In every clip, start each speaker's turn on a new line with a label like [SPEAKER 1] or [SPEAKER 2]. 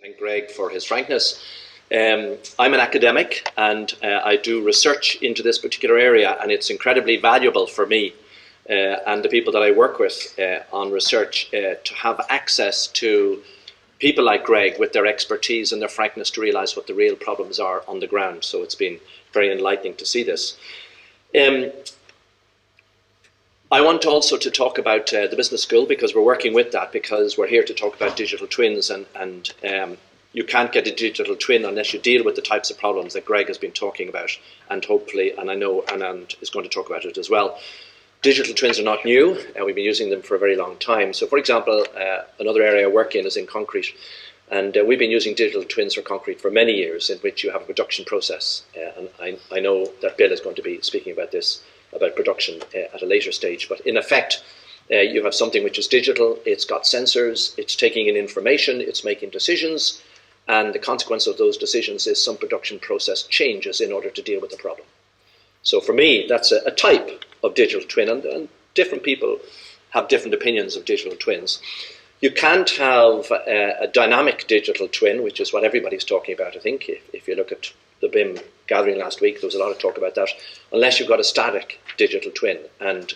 [SPEAKER 1] Thank Greg for his frankness. I'm an academic and I do research into this particular area, and it's incredibly valuable for me and the people that I work with on research to have access to people like Greg with their expertise and their frankness to realise what the real problems are on the ground. So it's been very enlightening to see this. I want also to talk about the business school, because we're working with that, because we're here to talk about digital twins, and you can't get a digital twin unless you deal with the types of problems that Greg has been talking about, and hopefully, and I know Anand is going to talk about it as well. Digital twins are not new, and we've been using them for a very long time. So for example, another area I work in is in concrete, and we've been using digital twins for concrete for many years, in which you have a production process, and I know that Bill is going to be speaking about this, about production at a later stage. But in effect, you have something which is digital, it's got sensors, it's taking in information, it's making decisions, and the consequence of those decisions is some production process changes in order to deal with the problem. So for me, that's a type of digital twin, and different people have different opinions of digital twins. You can't have a dynamic digital twin, which is what everybody's talking about, I think. If you look at the BIM gathering last week, there was a lot of talk about that, unless you've got a static digital twin. And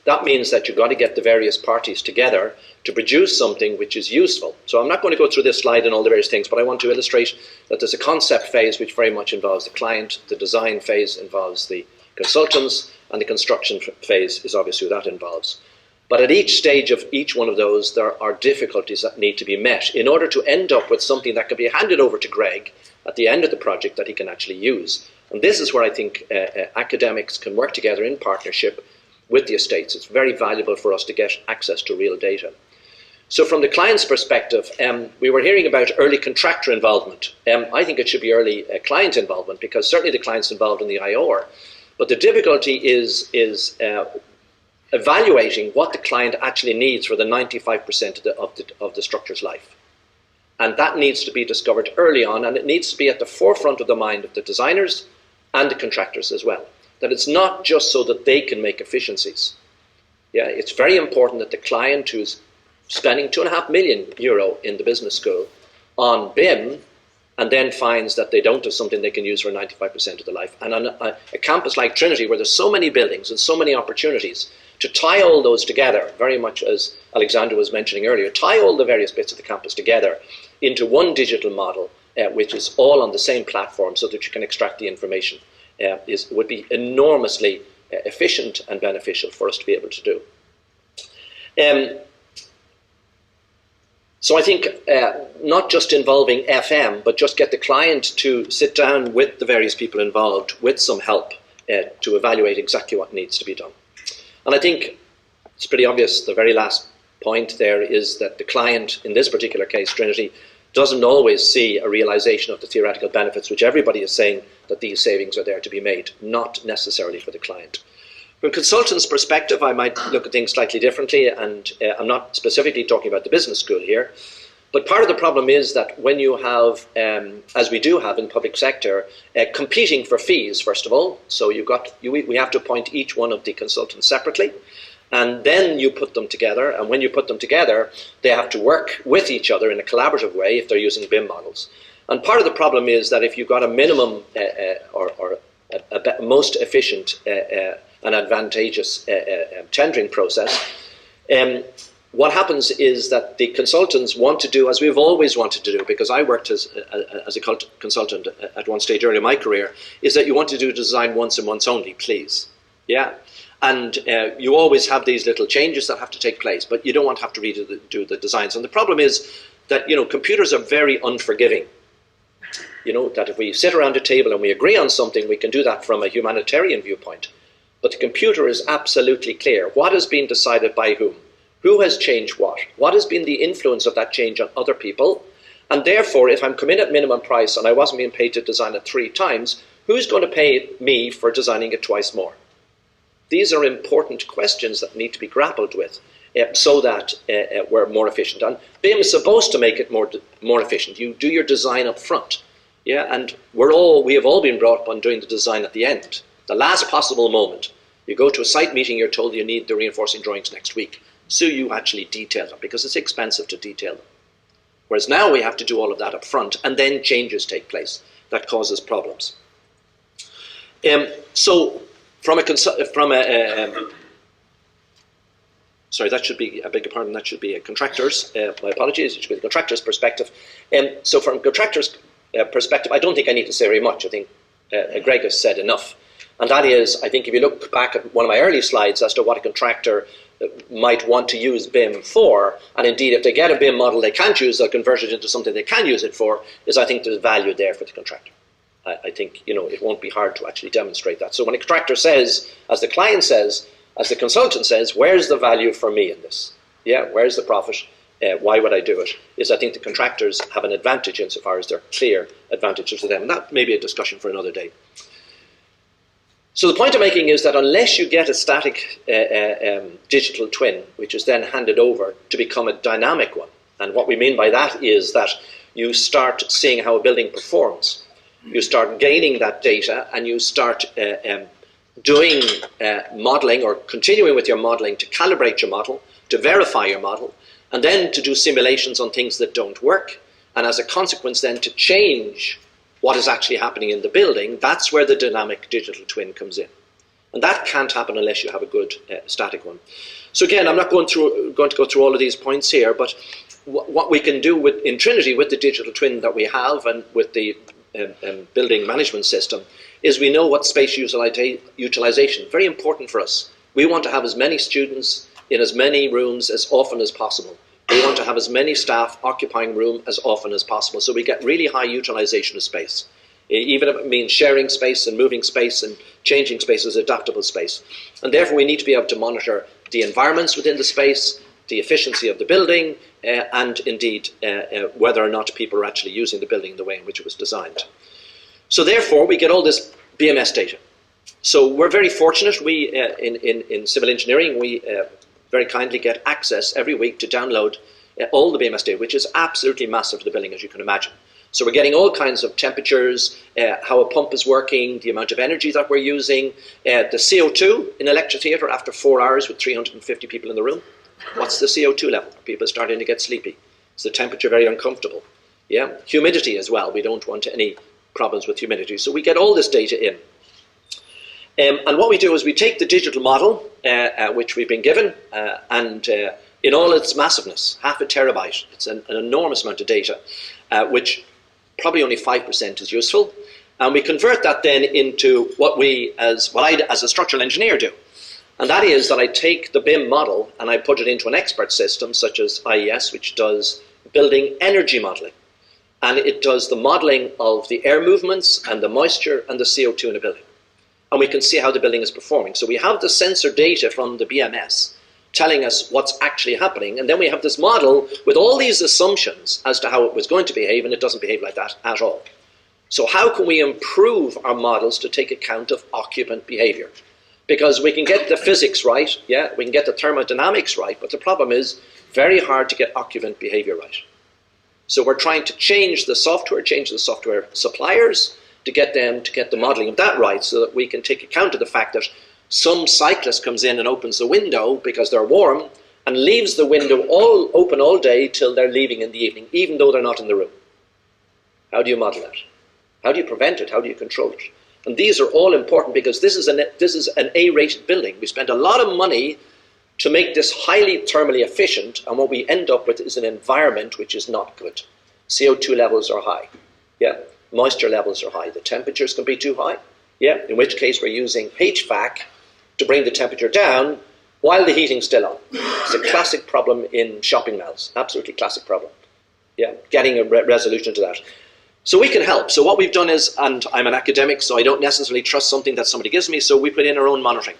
[SPEAKER 1] that means that you've got to get the various parties together to produce something which is useful. So I'm not going to go through this slide and all the various things, but I want to illustrate that there's a concept phase which very much involves the client, the design phase involves the consultants, and the construction phase is obviously what that involves. But at each stage of each one of those, there are difficulties that need to be met in order to end up with something that can be handed over to Greg at the end of the project that he can actually use. And this is where I think academics can work together in partnership with the estates. It's very valuable for us to get access to real data. So from the client's perspective, we were hearing about early contractor involvement. I think it should be early client involvement, because certainly the client's involved in the IOR. But the difficulty is evaluating what the client actually needs for the 95% of the structure's life. And that needs to be discovered early on, and it needs to be at the forefront of the mind of the designers and the contractors as well. That it's not just so that they can make efficiencies. Yeah, it's very important that the client who's spending €2.5 million in the business school on BIM, and then finds that they don't have something they can use for 95% of the life. And on a campus like Trinity, where there's so many buildings and so many opportunities, to tie all those together, very much as Alexander was mentioning earlier, tie all the various bits of the campus together into one digital model, which is all on the same platform, so that you can extract the information, would be enormously efficient and beneficial for us to be able to do. So I think not just involving FM, but just get the client to sit down with the various people involved with some help to evaluate exactly what needs to be done. And I think it's pretty obvious, the very last point there is that the client, in this particular case, Trinity, doesn't always see a realization of the theoretical benefits, which everybody is saying that these savings are there to be made, not necessarily for the client. From a consultant's perspective, I might look at things slightly differently, and I'm not specifically talking about the business school here, but part of the problem is that when you have, as we do have in public sector, competing for fees, first of all, so we have to appoint each one of the consultants separately, and then you put them together, and when you put them together, they have to work with each other in a collaborative way if they're using BIM models. And part of the problem is that if you've got a minimum or a most efficient and advantageous tendering process, what happens is that the consultants want to do as we've always wanted to do, because I worked as a consultant at one stage early in my career, is that you want to do design once and once only, please. Yeah. And you always have these little changes that have to take place, but you don't want to have to redo the designs. And the problem is that, computers are very unforgiving. That if we sit around a table and we agree on something, we can do that from a humanitarian viewpoint. But the computer is absolutely clear. What has been decided by whom? Who has changed what? What has been the influence of that change on other people? And therefore, if I'm coming at minimum price and I wasn't being paid to design it 3 times, who's going to pay me for designing it twice more? These are important questions that need to be grappled with so that we're more efficient. And BIM is supposed to make it more efficient. You do your design up front. Yeah, and we have all been brought up on doing the design at the end. The last possible moment. You go to a site meeting, you're told you need the reinforcing drawings next week. So you actually detail them, because it's expensive to detail them. Whereas now we have to do all of that up front, and then changes take place. That causes problems. So from a sorry, that should be, I beg your pardon, that should be a contractor's, my apologies, it should be the contractor's perspective. So from a contractor's perspective, I don't think I need to say very much. I think Greg has said enough. And that is, I think if you look back at one of my early slides as to what a contractor might want to use BIM for, and indeed if they get a BIM model they can't use, they'll convert it into something they can use it for, is I think there's value there for the contractor. I think, you know, it won't be hard to actually demonstrate that. So when a contractor says, as the client says, as the consultant says, where's the value for me in this? Yeah, where's the profit? Why would I do it? Is I think the contractors have an advantage insofar as they're clear advantages to them. And that may be a discussion for another day. So the point I'm making is that unless you get a static digital twin, which is then handed over to become a dynamic one, and what we mean by that is that you start seeing how a building performs. You start gaining that data and you start doing modelling or continuing with your modelling to calibrate your model, to verify your model, and then to do simulations on things that don't work, and as a consequence then to change what is actually happening in the building. That's where the dynamic digital twin comes in. And that can't happen unless you have a good static one. So again, I'm not going to go through all of these points here, but what we can do in Trinity with the digital twin that we have and with the building management system is we know what space utilization, very important for us. We want to have as many students in as many rooms as often as possible. We want to have as many staff occupying room as often as possible, so we get really high utilization of space. Even if it means sharing space and moving space and changing space as adaptable space. And therefore we need to be able to monitor the environments within the space, the efficiency of the building, and indeed whether or not people are actually using the building in the way in which it was designed. So therefore we get all this BMS data. So we're very fortunate. We in civil engineering, we very kindly get access every week to download all the BMS data, which is absolutely massive for the building, as you can imagine. So we're getting all kinds of temperatures, how a pump is working, the amount of energy that we're using, the CO2 in a lecture theatre after 4 hours with 350 people in the room. What's the CO2 level? People are starting to get sleepy. Is the temperature very uncomfortable? Yeah, humidity as well. We don't want any problems with humidity. So we get all this data in. And what we do is we take the digital model, which we've been given, and in all its massiveness, 0.5 terabyte, it's an enormous amount of data, which probably only 5% is useful. And we convert that then into what I, as a structural engineer, do. And that is that I take the BIM model and I put it into an expert system such as IES, which does building energy modeling. And it does the modeling of the air movements and the moisture and the CO2 in a building. And we can see how the building is performing. So we have the sensor data from the BMS telling us what's actually happening. And then we have this model with all these assumptions as to how it was going to behave, and it doesn't behave like that at all. So how can we improve our models to take account of occupant behavior? Because we can get the physics right, yeah, we can get the thermodynamics right, but the problem is very hard to get occupant behavior right. So we're trying to change the software suppliers to get them to get the modeling of that right, so that we can take account of the fact that some cyclist comes in and opens the window because they're warm and leaves the window all open all day till they're leaving in the evening, even though they're not in the room. How do you model that? How do you prevent it? How do you control it? And these are all important because this is an A-rated building. We spent a lot of money to make this highly thermally efficient, and what we end up with is an environment which is not good. CO2 levels are high. Yeah. Moisture levels are high. The temperatures can be too high. Yeah. In which case we're using HVAC to bring the temperature down while the heating's still on. It's a classic problem in shopping malls. Absolutely classic problem. Yeah. Getting a resolution to that. So we can help. So what we've done is, and I'm an academic, so I don't necessarily trust something that somebody gives me, so we put in our own monitoring.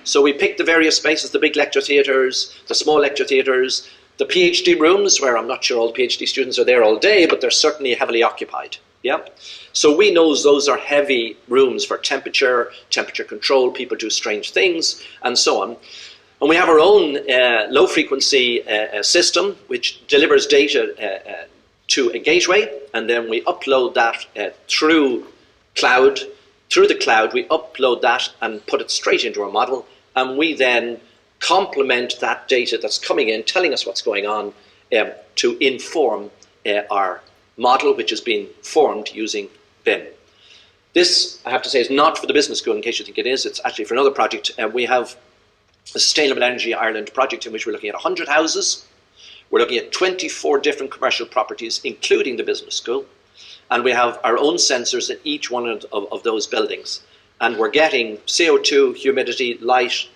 [SPEAKER 1] So we pick the various spaces, the big lecture theatres, the small lecture theatres, the PhD rooms, where I'm not sure all the PhD students are there all day, but they're certainly heavily occupied. Yeah. So we know those are heavy rooms for temperature control, people do strange things, and so on. And we have our own low-frequency system, which delivers data to a gateway, and then we upload that through the cloud, we upload that and put it straight into our model, and we then complement that data that's coming in, telling us what's going on, to inform our model, which has been formed using BIM. This, I have to say, is not for the business school, in case you think it is. It's actually for another project. We have a Sustainable Energy Ireland project in which we're looking at 100 houses. We're looking at 24 different commercial properties, including the business school. And we have our own sensors in each one of those buildings. And we're getting CO2, humidity, light,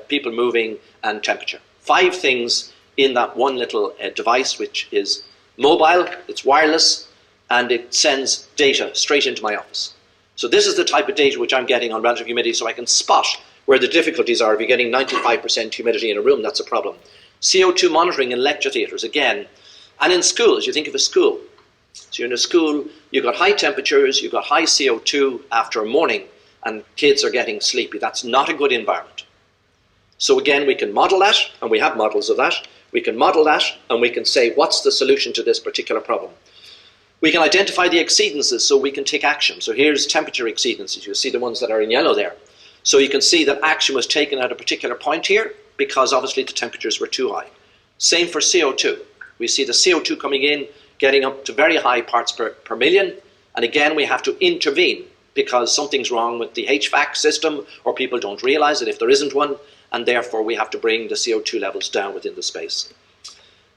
[SPEAKER 1] people moving, and temperature. 5 things in that one little device, which is mobile, it's wireless, and it sends data straight into my office. So this is the type of data which I'm getting on relative humidity, so I can spot where the difficulties are. If you're getting 95% humidity in a room, that's a problem. CO2 monitoring in lecture theatres, again. And in schools, you think of a school. So you're in a school, you've got high temperatures, you've got high CO2 after a morning, and kids are getting sleepy. That's not a good environment. So again, we can model that, and we have models of that. We can model that, and we can say, what's the solution to this particular problem? We can identify the exceedances, so we can take action. So here's temperature exceedances. You see the ones that are in yellow there. So you can see that action was taken at a particular point here, because obviously the temperatures were too high. Same for CO2. We see the CO2 coming in, getting up to very high parts per million, and again we have to intervene because something's wrong with the HVAC system, or people don't realize it if there isn't one, and therefore we have to bring the CO2 levels down within the space.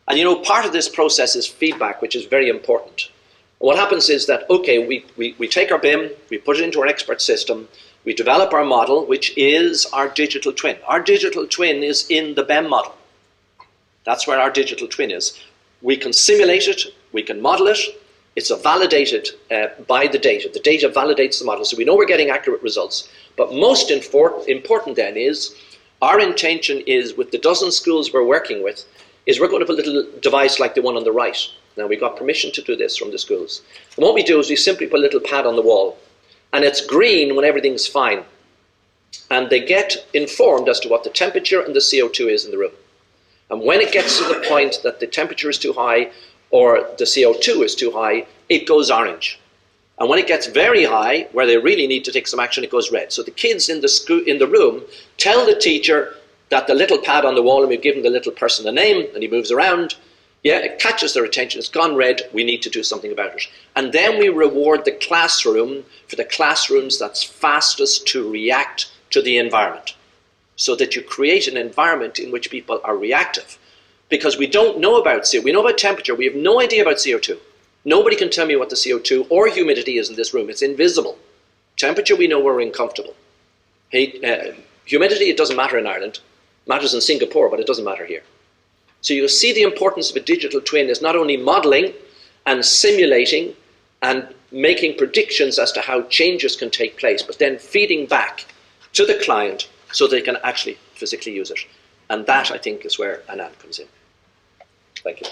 [SPEAKER 1] And you know, part of this process is feedback, which is very important. What happens is that, okay, we take our BIM, we put it into our expert system, we develop our model, which is our digital twin. Our digital twin is in the BIM model. That's where our digital twin is. We can simulate it, we can model it. It's validated by the data. The data validates the model, so we know we're getting accurate results. But most important then is, our intention is, with the dozen schools we're working with, is we're going to have a little device like the one on the right. Now, we got permission to do this from the schools. And what we do is we simply put a little pad on the wall. And it's green when everything's fine. And they get informed as to what the temperature and the CO2 is in the room. And when it gets to the point that the temperature is too high or the CO2 is too high, it goes orange. And when it gets very high, where they really need to take some action, it goes red. So the kids in the room tell the teacher that the little pad on the wall, and we've given the little person a name, and he moves around, yeah, it catches their attention, it's gone red, we need to do something about it. And then we reward the classroom for the classrooms that's fastest to react to the environment, so that you create an environment in which people are reactive. Because we don't know about CO2, we know about temperature, we have no idea about CO2. Nobody can tell me what the CO2 or humidity is in this room, it's invisible. Temperature, we know we're uncomfortable. Humidity, it doesn't matter in Ireland, it matters in Singapore, but it doesn't matter here. So you'll see the importance of a digital twin is not only modeling and simulating and making predictions as to how changes can take place, but then feeding back to the client so they can actually physically use it. And that, I think, is where Anand comes in. Thank you.